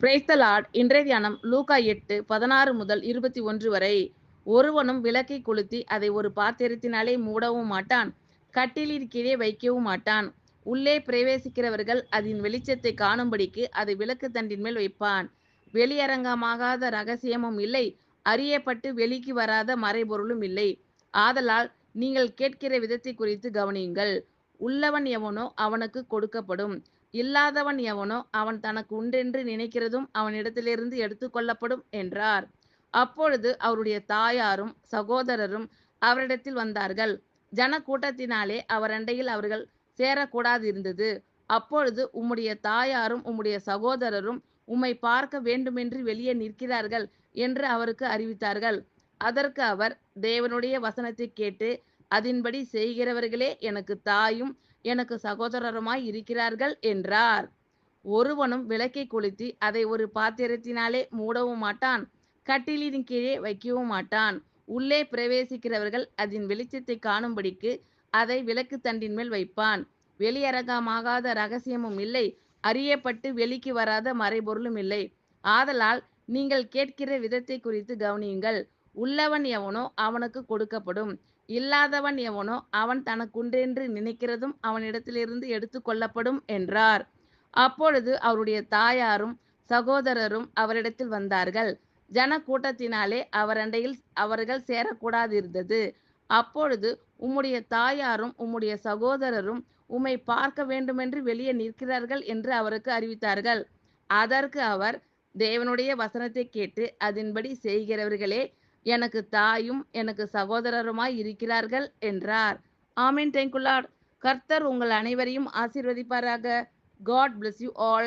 Praise the Lord. இன்றைய தியானம் லூக்கா 8:16 முதல் 21 வரை. ஒருவனும் விளக்கை கொளுத்தி அதை ஒரு பாத்திரத்தினாலே மூடவும் மாட்டான், கட்டிலின் கீழே வைக்கவும் மாட்டான். உள்ளே பிரவேசிக்கிறவர்கள் அதன் வெளிச்சத்தை காணும்படிக்கு அதை விளக்கு தண்டின் மேல் வைப்பான். வெளியரங்கமாகாத ரகசியமும் இல்லை, அறியப்பட்டு வெளிக்கு வராத மறைபொருளும் இல்லை. ஆதலால் நீங்கள் கேட்கிற விதத்தை குறித்து கவனியுங்கள். உள்ளவன் எவனோ அவனுக்கு கொடுக்கப்படும், இல்லாதவன் எவனோ அவன் தனக்கு உண்டென்று நினைக்கிறதும் அவனிடத்திலிருந்து எடுத்துக்கொள்ளப்படும் என்றார். அப்பொழுது அவருடைய தாயாரும் சகோதரரும் அவரிடத்தில் வந்தார்கள். ஜனக்கூட்டத்தினாலே அவர் அண்டையில் அவர்கள் சேரக்கூடாதிருந்தது. அப்பொழுது உம்முடைய தாயாரும் உம்முடைய சகோதரரும் உம்மை பார்க்க வேண்டுமென்று வெளியே நிற்கிறார்கள் என்று அவருக்கு அறிவித்தார்கள். அதற்கு அவர், தேவனுடைய வசனத்தை கேட்டு அதின்படி செய்கிறவர்களே எனக்கு தாயும் எனக்கு சகோதரருமாய் இருக்கிறார்கள் என்றார். ஒருவனும் விளக்கை கொளுத்தி அதை ஒரு பாத்திரத்தினாலே மூடவும் மாட்டான், கட்டிலின் கீழே வைக்கவும் மாட்டான். உள்ளே பிரவேசிக்கிறவர்கள் அதன் வெளிச்சத்தை காணும்படிக்கு அதை விளக்கு தண்டின் மேல் வைப்பான். வெளியரங்கமாகாத ரகசியமும் இல்லை, அறியப்பட்டு வெளிக்கு வராத மறைபொருளும் இல்லை. ஆதலால் நீங்கள் கேட்கிற விதத்தை குறித்து கவனியுங்கள். உள்ளவன் எவனோ அவனுக்கு கொடுக்கப்படும், இல்லாதவன் எவனோ அவன் தனக்குண்டென்று நினைக்கிறதும் அவனிடத்திலிருந்து எடுத்துக்கொள்ளப்படும் என்றார். அப்பொழுது அவருடைய தாயாரும் சகோதரரும் அவரிடத்தில் வந்தார்கள். ஜனக்கூட்டத்தினாலே அவர் அண்டையில் அவர்கள் சேரக்கூடாதிருந்தது. அப்பொழுது உம்முடைய தாயாரும் உம்முடைய சகோதரரும் உம்மை பார்க்க வேண்டுமென்று வெளியே நிற்கிறார்கள் என்று அவருக்கு அறிவித்தார்கள். அதற்கு அவர், தேவனுடைய வசனத்தை கேட்டு அதின்படி செய்கிறவர்களே எனக்கு தாயும் எனக்கு சகோதரருமாய் இருக்கிறார்கள் என்றார். ஆமென். Thank you Lord. கர்த்தர் உங்கள் அனைவரையும் ஆசீர்வதிப்பாராக. God bless you all.